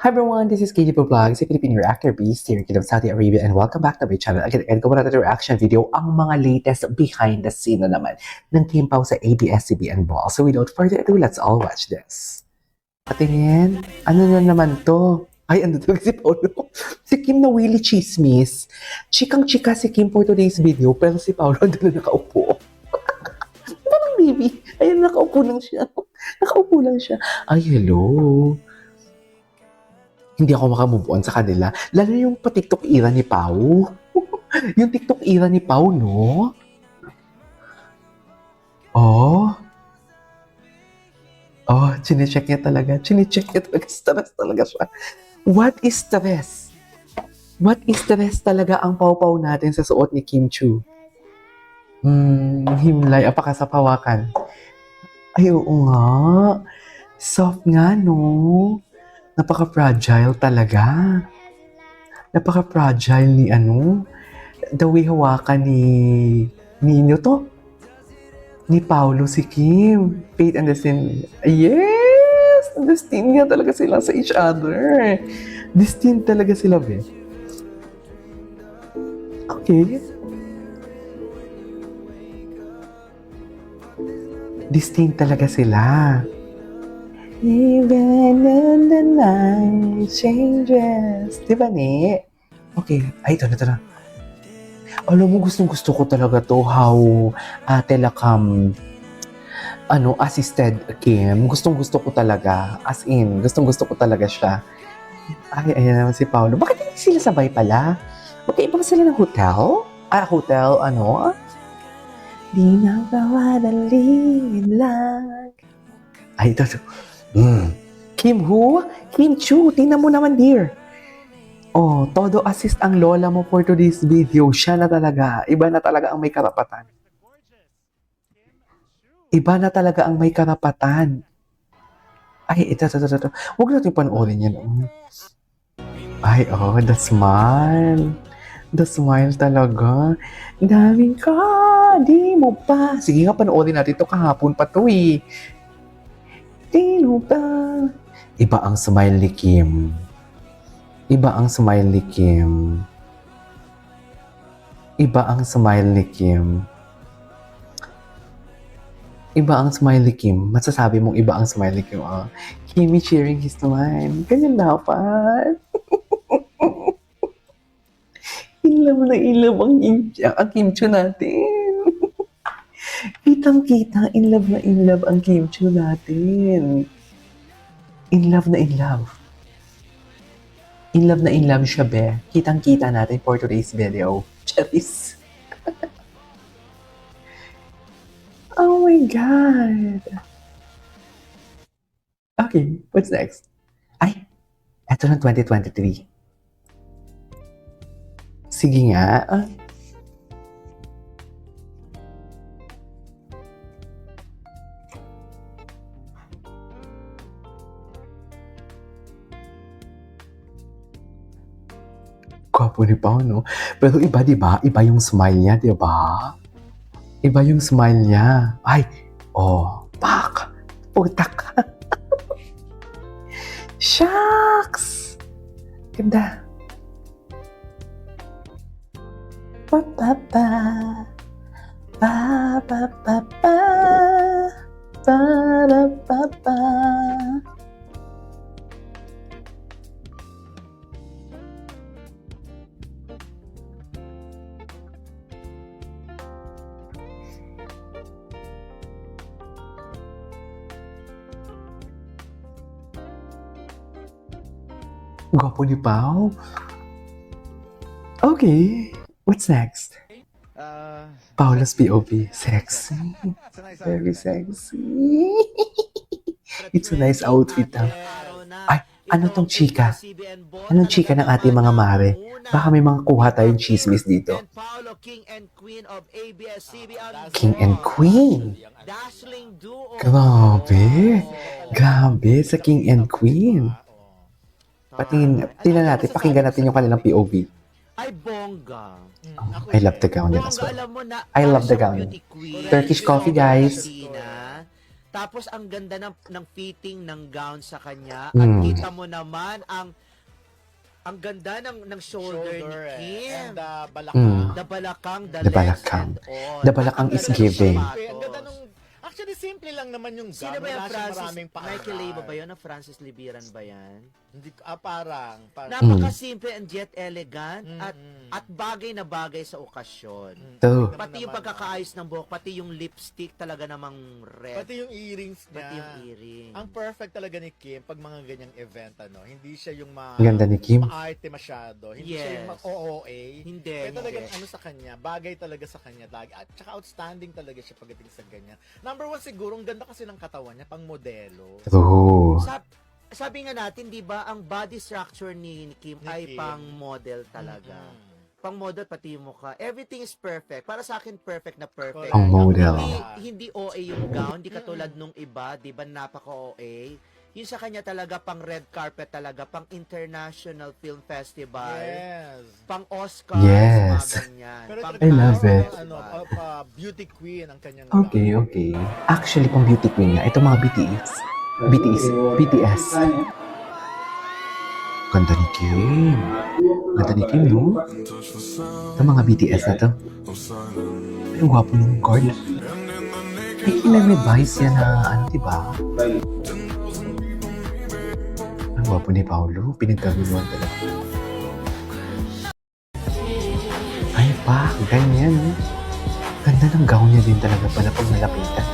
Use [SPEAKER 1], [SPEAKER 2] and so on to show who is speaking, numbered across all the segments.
[SPEAKER 1] Hi everyone, this is KD Vlogs, a Filipino reactor beast here in Saudi Arabia, and welcome back to my channel. Again, ko natin reaction video ang mga latest behind the scene na naman ng Kim Pao sa ABS-CBN Ball. So without further ado, let's all watch this. Patingin, ano na naman to? Ay, ano to si Paolo? Si Kim na Willy Chismis. Chikang-chika si Kim for today's video, pero si Paolo doon na nakaupo. Parang baby. Ayun, nakaupo lang siya. Nakaupo lang siya. Ay, hello. Hindi ako makamove on sa kanila. Lalo yung pa-TikTok era ni Pao. Yung TikTok era ni Pao, no? Oh. Oh, chinecheck niya talaga. Chinecheck niya talaga. Stress talaga siya. What is stress? What is stress talaga ang Pao-Pao natin sa suot ni Kim Chu? Himlay. Apaka sa pawakan. Ay, oo nga. Soft nga, no? Napaka-fragile talaga. Napaka-fragile ni the way hawakan ni to? Ni Paolo si Kim. Faith and Destiny. Yes! Destined nga talaga sila sa each other. Destined talaga sila, be. Okay. Destined talaga sila. Even when the night changes. Diba, ni? Okay. Ay, ito na. Alam mo, gustong-gusto ko talaga to. How telecom assisted Kim. Gustong-gusto ko talaga. As in, gustong-gusto ko talaga siya. Ay, ayan naman si Paolo. Bakit hindi sila sabay pala? Magkaiba sila ng hotel? Hotel, Di na gawadali lang. Ay, ito. Kim who? Kim Chu. Tingnan mo naman, dear. Oh, todo assist ang lola mo for today's video. Siya na talaga. Iba na talaga ang may karapatan. Iba na talaga ang may karapatan. Ay, ito. Huwag natin panoorin yan. Ay, the smile. The smile talaga. Daming ka, di mo pa. Sige nga, panoorin natin ito. Kahapon pa to eh. Di mo pa. Iba ang smile ni Kim. Iba ang smile ni Kim. Iba ang smile ni Kim. Iba ang smile ni Kim. Masasabi mong iba ang smile ni Kim. Kimmy cheering his smile. Ganyan dapat. Ilaw na ilaw ang Kim Chu natin. Kitang-kita, in love na in love ang Kim Chu natin. In love na in love. In love na in love siya, be. Kitang-kita natin for today's video. Charis. Oh my God. Okay, what's next? Ay, eto ng 2023. Sige nga. Gwapo ni Pao, no? Pero iba, di ba? Iba yung smile niya, di ba? Iba yung smile niya. Ay, pak! Putak! Shucks! Ganda. Pa pa pa. Pa pa pa pa. Pa pa pa. Gwapo ni Pao. Okay, what's next? Paolo's POV. Sexy. Very sexy. It's a nice outfit. Ay, ano tong chika? Anong chika ng ating mga mare? Baka may mga kuha tayong chismis dito. King and Queen. Grabe. Grabe sa King and Queen. Tingnan natin, pakinggan natin yung kanilang POV.
[SPEAKER 2] Ay, bongga.
[SPEAKER 1] I love the gown din as well. I love the gown. Turkish coffee, guys.
[SPEAKER 2] Tapos ang ganda ng fitting ng gown sa kanya. At
[SPEAKER 1] Mm.
[SPEAKER 2] kita mo naman ang ganda ng shoulder ni Kim.
[SPEAKER 3] And
[SPEAKER 1] Mm.
[SPEAKER 3] balakang.
[SPEAKER 2] The balakang, the
[SPEAKER 1] The
[SPEAKER 2] legs,
[SPEAKER 1] balakang.
[SPEAKER 2] and all.
[SPEAKER 1] The balakang
[SPEAKER 2] Ang
[SPEAKER 1] is
[SPEAKER 2] ganda ng
[SPEAKER 1] giving.
[SPEAKER 2] sapatos.
[SPEAKER 3] Ang ganda nung... Actually, simple lang naman yung gown.
[SPEAKER 2] Sino ba yan,
[SPEAKER 3] Wala siyang
[SPEAKER 2] Francis?
[SPEAKER 3] maraming paaral.
[SPEAKER 2] Michael Leyva ba yun? Francis Libiran ba yan?
[SPEAKER 3] Hindi, parang.
[SPEAKER 2] Napakasimple and yet elegant at
[SPEAKER 3] Mm.
[SPEAKER 2] at bagay na bagay sa okasyon.
[SPEAKER 1] Ito.
[SPEAKER 2] Pati yung pagkakaayos ng buhok, pati yung lipstick talaga namang red.
[SPEAKER 3] Pati yung earrings niya.
[SPEAKER 2] Pati yung earring.
[SPEAKER 3] Ang perfect talaga ni Kim pag mga ganyang event, ano. Hindi siya yung
[SPEAKER 1] Ang ganda ni Kim.
[SPEAKER 3] ma-arte masyado. Hindi siya yung
[SPEAKER 2] Yes.
[SPEAKER 3] OOA.
[SPEAKER 2] Hindi,
[SPEAKER 3] Kaya talagang
[SPEAKER 2] hindi.
[SPEAKER 3] ano sa kanya, bagay talaga sa kanya lagi. At saka outstanding talaga siya pagdating sa ganyan. Number one siguro, ang ganda kasi ng katawan niya, pang modelo.
[SPEAKER 1] Ito.
[SPEAKER 2] Sabi nga natin, di ba, ang body structure ni Kim
[SPEAKER 3] Ni
[SPEAKER 2] ay
[SPEAKER 3] Kim.
[SPEAKER 2] pang model talaga.
[SPEAKER 3] Mm-mm.
[SPEAKER 2] Pang model, pati yung mukha. Everything is perfect. Para sa akin, perfect na perfect.
[SPEAKER 1] Pang model.
[SPEAKER 2] Hindi OA yung gown, di katulad nung iba, di ba, napaka-OA. Yun sa kanya talaga, pang red carpet talaga, pang International Film Festival,
[SPEAKER 3] Yes.
[SPEAKER 2] pang Oscars,
[SPEAKER 1] Yes.
[SPEAKER 2] mga ganyan.
[SPEAKER 3] Pero
[SPEAKER 2] Pang
[SPEAKER 1] I love it.
[SPEAKER 3] Ano, beauty queen ang kanyang
[SPEAKER 1] Okay, okay. Actually, pang beauty queen nga. Ito mga BTS. Ganda ni Kim. Ganda ni Kim, no? Ito mga BTS na to. Ay, ang gwapo ng guard. Ay, kina-revise yan na, ano, diba? Ang gwapo ni Paolo. Pinagkaguloan talaga. Ay, pa, ganyan. Ganda ng gown niya din talaga pala pag nalapitan.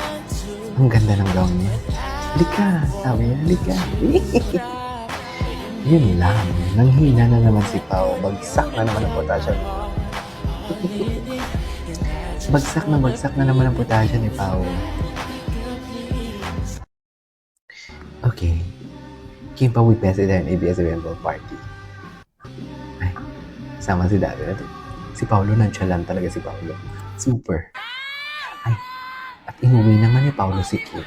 [SPEAKER 1] Ang ganda ng gown niya. Halika, sabi niya, halika. Yun lang, nanghina na naman si Pao. Bagsak na naman ang potassium. bagsak na naman ang potassium ni Pao. Okay. Kim Pao with President ABS-CBN Ball Party. Ay, sama si Daddy na to. Si Paolo, nonchalant talaga si Paolo. Super. Ay, at inuwi naman ni Paolo si Kim.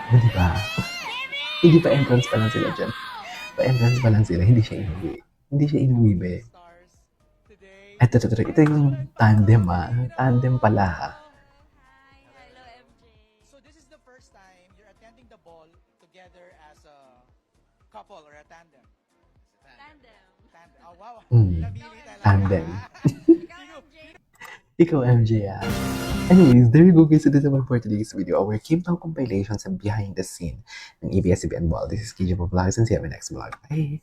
[SPEAKER 1] O, diba? Hindi pa entrance pa lang sila dyan. Pa-entrance pa lang sila, hindi siya inuwi. Hindi siya inuwi, be. Ito yung tandem, Tandem pala, ha.
[SPEAKER 4] Hello, MJ.
[SPEAKER 5] So this is the first time you're attending the ball together as a couple or a tandem.
[SPEAKER 4] Tandem.
[SPEAKER 5] Tandem. Oh, wow.
[SPEAKER 1] Mm.
[SPEAKER 5] Nabili talaga.
[SPEAKER 1] Tandem.
[SPEAKER 4] Ikaw, MJ.
[SPEAKER 1] Ikaw, MJ, Anyways, there you go guys. So this is all for today's video. Our Kim Pao compilations and behind the scene ng ABS-CBN Ball. This is KJ Vlogs and see you in my next vlog. Bye!